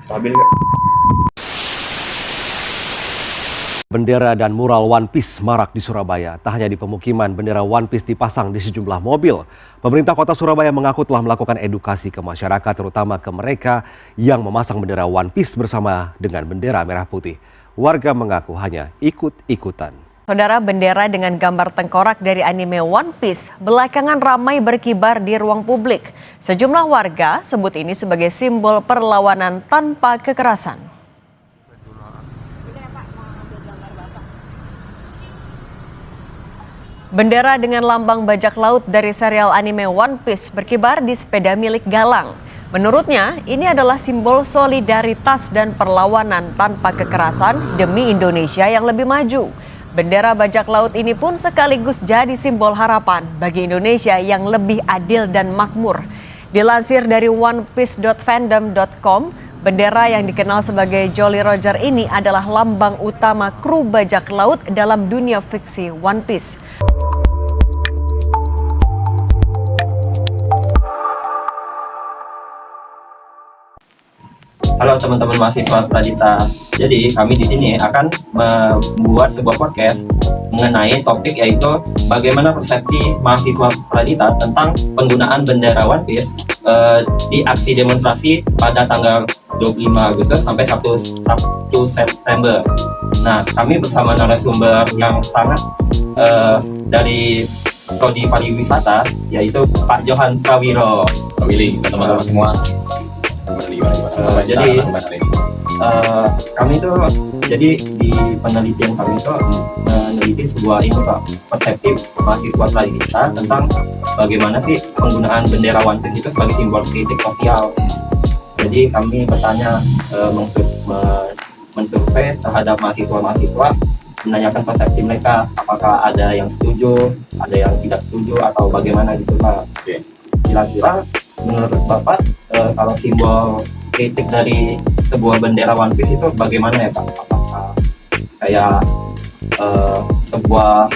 Stabil nggak? Bendera dan mural One Piece marak di Surabaya. Tak hanya di pemukiman, bendera One Piece dipasang di sejumlah mobil. Pemerintah Kota Surabaya mengaku telah melakukan edukasi ke masyarakat, terutama ke mereka yang memasang bendera One Piece bersama dengan bendera merah putih. Warga mengaku hanya ikut-ikutan. Saudara, bendera dengan gambar tengkorak dari anime One Piece belakangan ramai berkibar di ruang publik. Sejumlah warga sebut ini sebagai simbol perlawanan tanpa kekerasan. Bendera dengan lambang bajak laut dari serial anime One Piece berkibar di sepeda milik Galang. Menurutnya, ini adalah simbol solidaritas dan perlawanan tanpa kekerasan demi Indonesia yang lebih maju. Bendera bajak laut ini pun sekaligus jadi simbol harapan bagi Indonesia yang lebih adil dan makmur. Dilansir dari onepiece.fandom.com, bendera yang dikenal sebagai Jolly Roger ini adalah lambang utama kru bajak laut dalam dunia fiksi One Piece. Halo teman-teman mahasiswa Pradita. Jadi kami di sini akan membuat sebuah podcast mengenai topik, yaitu bagaimana persepsi mahasiswa Pradita tentang penggunaan bendera One Piece di aksi demonstrasi pada tanggal 25 Agustus sampai 1 September. Nah, kami bersama narasumber yang sangat dari Prodi Pariwisata, yaitu Pak Johan Prawiro. Pak Willy dan teman-teman semua. Jadi kami tuh di penelitian kami tuh meneliti sebuah persepsi mahasiswa Pradita tentang bagaimana sih penggunaan bendera One Piece itu sebagai simbol kritik sosial. Jadi kami bertanya, mensurvei terhadap mahasiswa-mahasiswa, menanyakan persepsi mereka, apakah ada yang setuju, ada yang tidak setuju, atau bagaimana gitu Pak. Kira-kira menurut Bapak, kalau simbol kritik dari sebuah bendera One Piece itu bagaimana ya Pak? Apakah kayak sebuah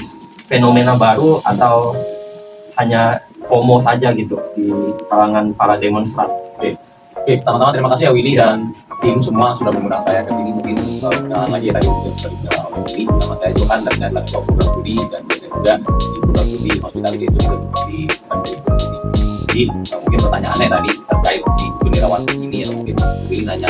fenomena baru atau hanya FOMO saja gitu di kalangan para demonstran? Oke, teman-teman, terima kasih ya Willy dan tim semua sudah mengundang saya ke sini. Mungkin lagi tadi sudah dibilang oleh Willy, nama saya Johan dan saya adalah ketua program studi dan dosen juga di program studi hospitality tourism di sini. Jadi mungkin pertanyaannya tadi terkait si bendera One Piece ini, atau mungkin Willy nanya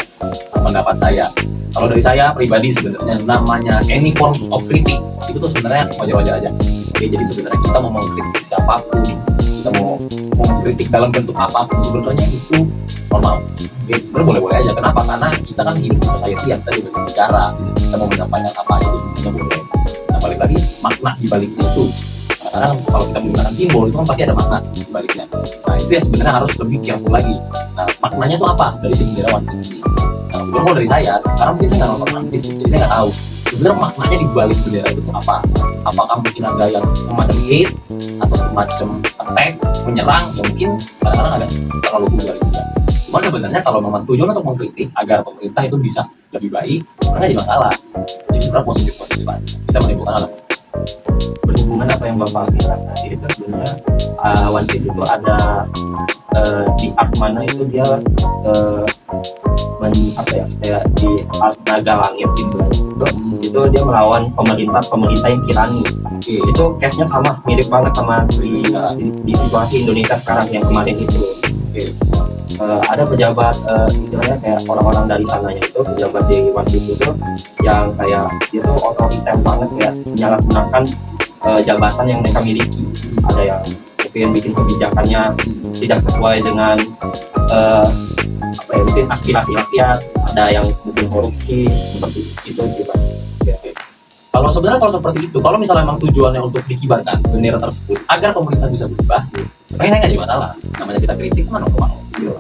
pendapat saya. Kalau dari saya pribadi, sebenarnya namanya any form of kritik itu tuh sebenarnya wajar-wajar aja. Oke, jadi sebenarnya kita mau mengkritik siapapun, kita mau mengkritik dalam bentuk apapun, sebenarnya itu normal. Oke, sebenarnya boleh-boleh aja. Kenapa? Karena kita kan hidup di society yang kita juga bicara, kita mau menyampaikan apa itu sebenarnya boleh. Nah, balik lagi makna di baliknya itu. Karena kalau kita menggunakan simbol itu kan pasti ada makna di baliknya. Nah, itu ya sebenarnya harus lebih careful lagi. Nah, maknanya itu apa dari si bendera One Piece ini? Nah, kalau dari saya, karena mungkin saya nggak nonton One Piece, jadi saya nggak tahu sebenarnya maknanya di balik bendera itu apa. Apakah mungkin ada yang semacam hate atau semacam attack, menyerang, ya mungkin kadang-kadang agak terlalu vulgar juga. Cuma sebenarnya kalau memang tujuan untuk mengkritik agar pemerintah itu bisa lebih baik, nggak jadi masalah. Jadi sebenarnya positif aja, bisa menimbulkan hal. Berhubungan apa yang Bapak bilang tadi, itu sebenarnya One Piece itu ada di art mana itu dia kayak di art naga langit gitu. Itu dia melawan pemerintah yang tirani. Itu case-nya sama, mirip banget sama di situasi Indonesia sekarang yang kemarin itu. Ada pejabat istilahnya kayak orang-orang dari sananya itu, pejabat di One Piece itu yang kayak itu otoriter banget, ya menyalahgunakan jabatan yang mereka miliki. Ada yang mungkin bikin kebijakannya tidak sesuai dengan mungkin aspirasi rakyat, ada yang mungkin korupsi, seperti itu sih Pak. Kalau seperti itu, kalau misalnya memang tujuannya untuk dikibarkan bendera tersebut agar pemerintah bisa berubah, sebenarnya nggak ada masalah. Namanya kita kritik kan normal. Itu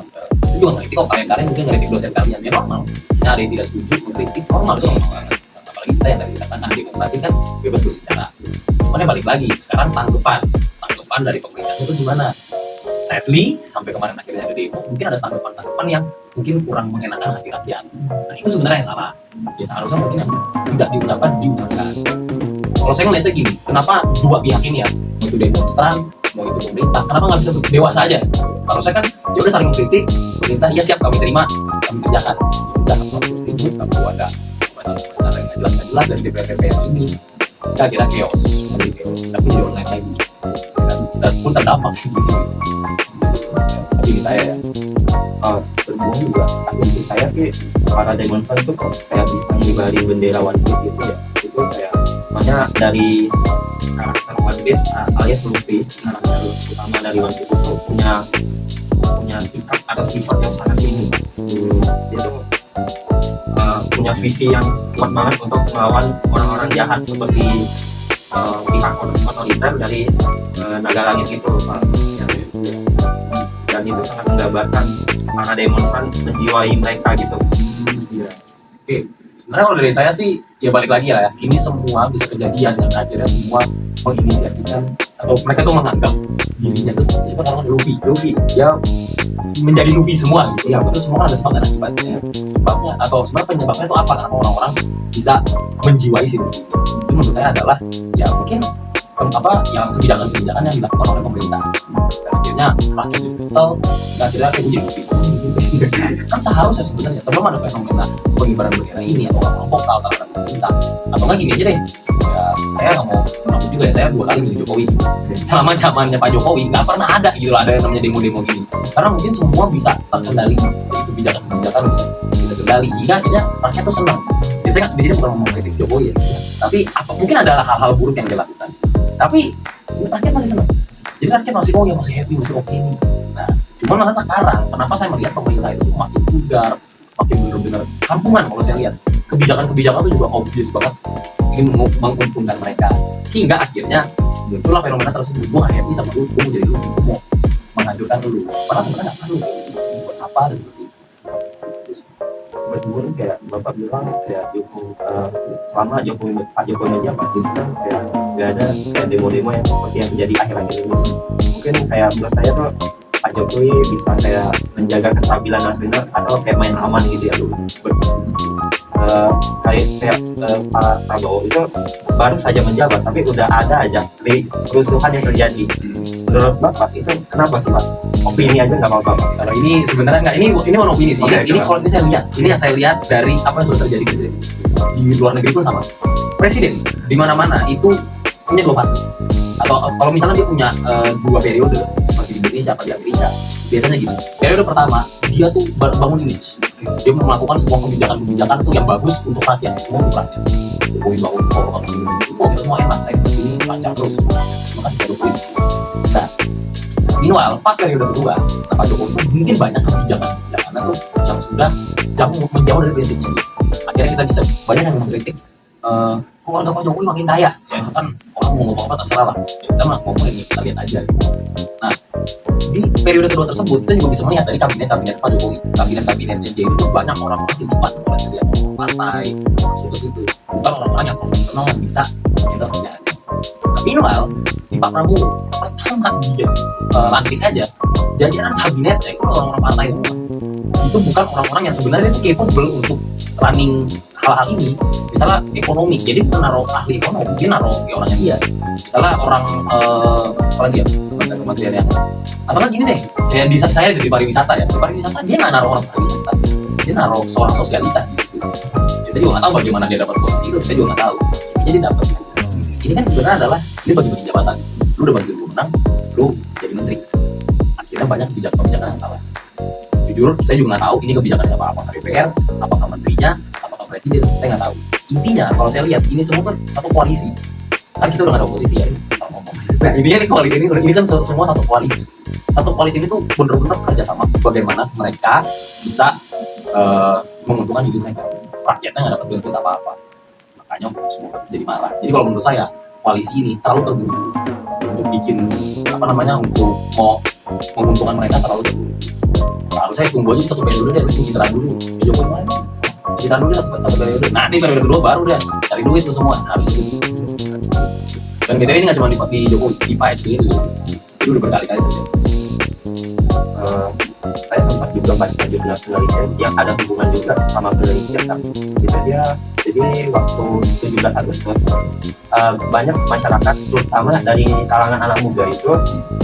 juga kritik kok, kalian mungkin kritik dosen kalian, ya normal. Nah, ada yang tidak setuju mengkritik, normal, itu normal banget. Apalagi kita yang dari dikatakan demokrasi kan bebas berbicara. Cuman balik lagi, sekarang tanggapan dari pemerintah itu gimana? Sadly, sampai kemarin akhirnya ada demo, mungkin ada tanggapan yang mungkin kurang mengenakan hati rakyat. Nah, itu sebenarnya yang salah. Ya seharusnya mungkin yang tidak diucapkan. Kalau saya ngeliatnya gini, kenapa dua pihak ini ya, mau itu demonstran, mau itu pemerintah, kenapa nggak bisa dewasa aja? Harusnya kan ya udah saling mengkritik, pemerintah ya siap kami terima, kami kerjakan. Udah sesuatu ribut, nggak perlu ada cara yang nggak jelas dari DPR ini. Kita kira chaos, tapi jadi online lagi. Dan kita pun terdampak di sini. Tapi ini saya ya. Berhubung juga asumsi saya sih para demonstran itu kok kayak bisa ngibari bendera One Piece gitu ya, itu kayak soalnya dari karakter One Piece alias Luffy, karakter utama dari One Piece itu punya sikap atau sifat yang sangat tinggi. Dia tuh punya visi yang kuat banget untuk melawan orang-orang jahat seperti pihak otoriter dari naga langit itu, Pak. Dan itu sangat menggambarkan para demonstran menjiwai mereka gitu. Oke, sebenarnya kalau dari saya sih ya balik lagi ya, ini semua bisa kejadian sampai akhirnya semua menginisiasikan atau mereka tuh menganggap dirinya itu seperti orang Luffy ya menjadi Luffy semua gitu ya, itu semua kan ada sebab dan akibatnya. Sebabnya atau sebenarnya penyebabnya itu apa, kenapa orang-orang bisa menjiwai si Luffy itu menurut saya adalah ya mungkin yang kebijakan-kebijakan yang dilakukan oleh pemerintah, dan akhirnya rakyat jadi kesel, dan akhirnya kayak jadi Luffy kan seharusnya sebenarnya sebelum ada fenomena pengibaran bendera ini atau orang vokal terhadap pemerintah, atau nggak gini aja deh ya, saya nggak mau menakut juga ya, saya 2 kali milih Jokowi selama zamannya Pak Jokowi nggak pernah ada gitu ada yang namanya demo-demo gini, karena mungkin semua bisa terkendali, jadi kebijakan-kebijakan bisa terkendali hingga akhirnya rakyat tuh senang. Jadi saya di sini bukan ngomong kritik Jokowi ya, tapi mungkin adalah hal-hal buruk yang dilakukan, tapi rakyat masih senang, jadi rakyat masih ya masih happy, masih oke nih. Nah cuma malah sekarang kenapa saya melihat pemerintah itu makin pudar, makin benar-benar kampungan. Kalau saya lihat kebijakan-kebijakan itu juga obvious banget ingin menguntungkan mereka, hingga akhirnya muncullah fenomena tersebut. Gue gak happy sama lu, gue mau jadi lu, gue mau menghancurkan lu, padahal sebenarnya gak perlu buat apa ada seperti itu. Berhubung kayak Bapak bilang kayak selama Pak Jokowi menjabat itu kan kayak nggak ada kayak demo-demo yang seperti yang terjadi akhir-akhir ini. Mungkin kayak menurut saya tuh Pak Jokowi bisa kayak menjaga kestabilan nasional atau kayak main aman gitu ya lu. Kayak Pak Prabowo itu baru saja menjabat tapi udah ada aja kerusuhan yang terjadi. Menurut Bapak itu kenapa sih Pak? Opini aja nggak apa-apa. Kalau ini sebenarnya nggak, ini bukan opini sih. Okay, ini kalau ini saya lihat, ini yang saya lihat dari apa yang sudah terjadi di luar negeri pun sama. Presiden di mana-mana itu punya 2 fase. Atau kalau misalnya dia punya 2 periode seperti di Indonesia atau di Amerika, biasanya gini. Periode pertama dia tuh bangun image. Dia melakukan semua kebijakan-kebijakan itu yang bagus untuk rakyat, semua untuk rakyat. Jokowi bangun itu semua enak, saya ini lancar terus. Maka Jokowi. Nah, meanwhile, pas periode kedua, Pak Jokowi itu mungkin banyak kebijakan-kebijakan tuh yang sudah menjauh dari prinsipnya. Akhirnya kita bisa banyak yang mengkritik keluarga Pak Jokowi makin kaya. Ya itu kan orang mau ngomong apa terserah lah. Ya, kita mah ngomong yang kita lihat aja. Nah, di periode kedua tersebut kita juga bisa melihat dari kabinet Pak Jokowi, kabinet-kabinetnya dia itu banyak orang-orang yang dibantu oleh dia partai masuk ke situ, bukan orang-orang yang profesional yang bisa kita kerjaan. Meanwhile, di Pak Prabowo pertama dia lantik aja jajaran kabinetnya itu orang-orang partai semua. Itu bukan orang-orang yang sebenarnya itu capable untuk running hal-hal ini. Misalnya ekonomi, jadi bukan naruh ahli ekonomi, dia naruh orangnya dia. Misalnya orang apa lagi ya, kementerian yang atau kan gini deh, ya di saya dari pariwisata ya, di pariwisata dia nggak naruh orang pariwisata, dia naruh seorang sosialita di situ. Ya, saya juga nggak tahu bagaimana dia dapat posisi itu, saya juga nggak tahu. Jadi dapat. Ini kan sebenarnya adalah ini bagi-bagi jabatan. Lu udah bantu menang, lu jadi menteri. Akhirnya banyak kebijakan-kebijakan yang salah. Jujur, saya juga nggak tahu ini kebijakannya apakah DPR, apakah menterinya, apakah presiden, saya nggak tahu. Intinya kalau saya lihat ini semua tuh satu koalisi. Kan kita udah nggak ada oposisi ya, nah intinya nih koalisi ini kan semua satu koalisi. Satu koalisi ini tuh bener-bener kerjasama. Bagaimana mereka bisa menguntungkan hidup mereka. Rakyatnya nggak dapat benefit apa-apa. Makanya semua jadi marah. Jadi kalau menurut saya koalisi ini terlalu terburu-buru untuk bikin untuk mau menguntungkan mereka, terlalu terburu-buru. Harusnya tunggu aja 1 periode deh, pencitraan dulu. Ya Jokowi mana? Pencitraan dulu satu periode. Nanti periode kedua baru deh cari duit tuh semua. Harus itu. Dan BTW ini nggak cuma di Jokowi, di Pak SBY itu udah berkali-kali terjadi. Saya sempat juga baca jurnal penelitian yang ada hubungan juga sama penelitian kan. Jadi waktu 17 Agustus banyak masyarakat terutama dari kalangan anak muda itu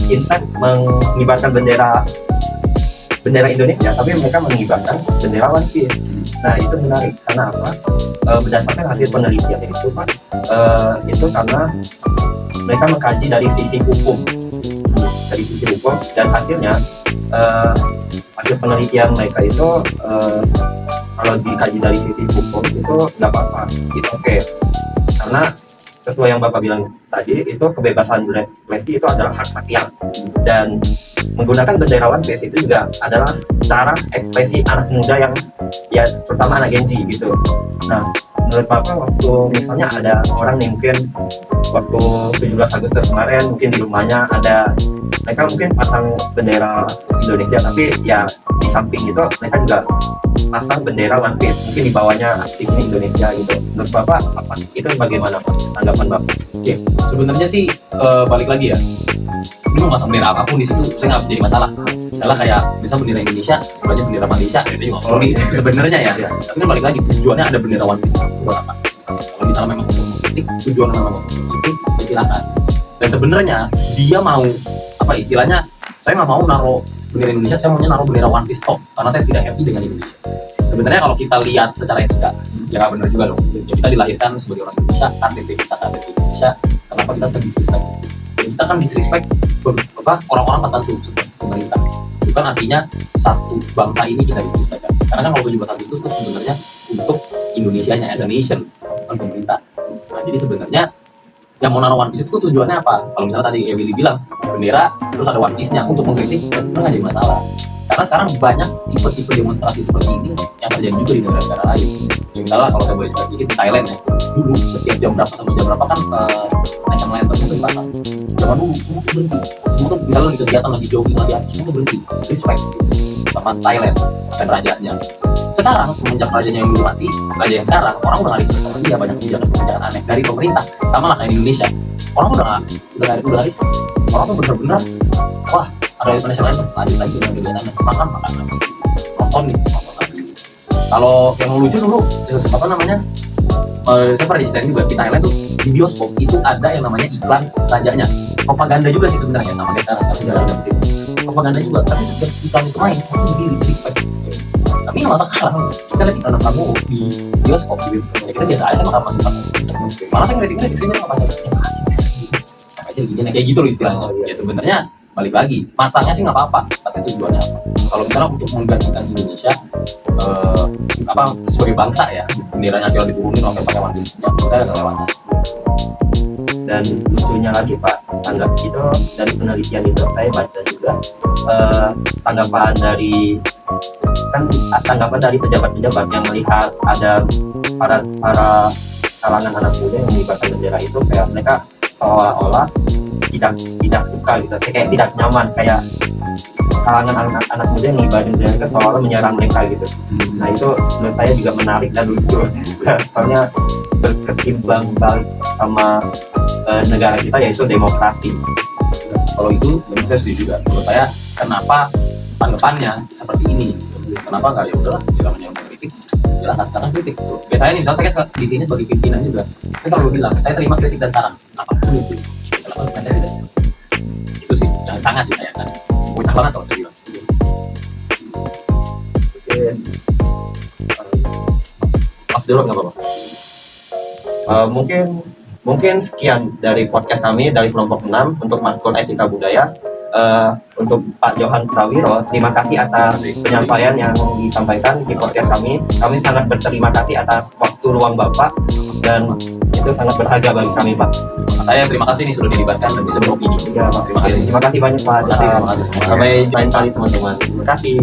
insan mengibarkan bendera bendera Indonesia, tapi mereka mengibarkan bendera One Piece. Nah itu menarik karena apa? Berdasarkan hasil penelitian itu Pak, itu karena mereka mengkaji dari sisi hukum, dan hasilnya hasil penelitian mereka itu kalau dikaji dari sisi hukum itu nggak apa-apa, it's okay, karena sesuai yang Bapak bilang tadi, itu kebebasan berekspresi itu adalah hak rakyat, dan menggunakan bendera One Piece itu juga adalah cara ekspresi anak muda yang ya terutama anak Gen Z gitu. Nah menurut Bapak, waktu misalnya ada orang nih mungkin waktu 17 Agustus kemarin mungkin di rumahnya ada, mereka mungkin pasang bendera Indonesia, tapi ya di samping itu mereka juga pasang bendera One Piece, mungkin di bawahnya di sini Indonesia gitu. Menurut Bapak apa itu, bagaimana Pak tanggapan Bapak? Oke, sebenarnya sih balik lagi ya, ini mau pasang bendera apapun di situ saya nggak jadi masalah. Misalnya kayak misal bendera Indonesia sebenarnya bendera Malaysia itu juga perlu sebenarnya ya. Tapi kan balik lagi, tujuannya ada bendera One Piece itu buat apa? Kalau misalnya memang untuk mengkritik, tujuan memang untuk mengkritik, silakan. Dan sebenarnya dia mau apa istilahnya, saya nggak mau naruh bendera Indonesia, saya maunya naruh bendera One Piece top karena saya tidak happy dengan Indonesia. Sebenarnya kalau kita lihat secara etika, ya nggak benar juga dong. Ya, kita dilahirkan sebagai orang Indonesia, KTP kita KTP Indonesia, kenapa kita harus disrespect? Ya, kita kan disrespect orang-orang tertentu seperti pemerintah. Bukan artinya satu bangsa ini kita disrespect. Karena kan kalau 17 Agustus itu sebenarnya untuk Indonesianya as a nation, bukan pemerintah. Nah, jadi sebenarnya yang mau naruh One Piece itu tujuannya apa? Kalau misalnya tadi Willy bilang bendera terus ada One Piece-nya untuk mengkritik, ya sebenarnya nggak jadi masalah. Karena sekarang banyak tipe-tipe demonstrasi seperti ini yang terjadi juga di negara-negara lain. Misalnya kalau saya boleh cerita sedikit di Thailand ya, dulu setiap jam berapa sampai jam berapa kan national anthem itu dipasang. Zaman dulu semua tuh berhenti, semua tuh misalnya lagi kegiatan lagi jogging lagi apa, semua tuh berhenti, respect gitu, sama Thailand dan rajanya. Sekarang semenjak rajanya yang dulu mati, raja yang sekarang orang udah nggak respect sama dia, banyak kebijakan aneh dari pemerintah, sama lah kayak di Indonesia. Orang udah nggak respect, orang tuh bener-bener wah ada national anthem lanjut lagi dengan kegiatan makan lagi, nonton nih nonton lagi. Kalau yang lucu dulu apa namanya, saya pernah diceritain juga di Thailand tuh di bioskop itu ada yang namanya iklan rajanya, propaganda juga sih sebenarnya sama kayak sekarang propaganda juga, tapi setiap iklan itu main orang jadi respect. Tapi nggak masalah sekarang kita lihat iklan kamu di bioskop gitu, ya kita biasa aja sama masih malah saya ngeliatin di sini apa aja gini kayak gitu loh istilahnya. Ya sebenarnya balik lagi, masanya sih nggak apa-apa, tapi tujuannya apa? Kalau misalnya untuk menggantikan Indonesia sebagai bangsa ya, benderanya akhirnya diturunin sampai pakai One Piece, ya saya nggak lewat. Dan lucunya lagi Pak, tanggap itu dari penelitian itu saya baca juga tanggapan dari pejabat-pejabat yang melihat ada para kalangan anak muda yang mengibarkan bendera itu, kayak mereka seolah-olah tidak suka gitu, kayak tidak nyaman, kayak kalangan anak muda yang mengibarkan bendera itu seolah-olah menyerang mereka gitu. Nah itu menurut saya juga menarik dan lucu soalnya berketimbang balik sama negara kita yaitu demokrasi. Kalau itu saya setuju juga. Menurut saya kenapa tanggapannya seperti ini? Kenapa nggak ya udahlah kita menyampaikan kritik, silakan kritik. Kayak saya nih misalnya saya di sini sebagai pimpinan juga, saya selalu bilang saya terima kritik dan saran apapun itu. Silakan saya tidak. Itu sih yang sangat disayangkan. Bocah banget kalau saya bilang. Oke. Maaf dulu nggak apa-apa. Mungkin sekian dari podcast kami dari kelompok 6 untuk matkul etika budaya. Untuk Pak Johan Prawiro, terima kasih atas penyampaian yang disampaikan di podcast kami. Kami sangat berterima kasih atas waktu luang Bapak dan itu sangat berharga bagi kami Pak. Saya terima kasih nih sudah dilibatkan dan bisa beropini. Ya, Pak. Terima kasih. Terima kasih banyak Pak. Terima kasih semua. Sampai lain kali teman-teman. Terima kasih.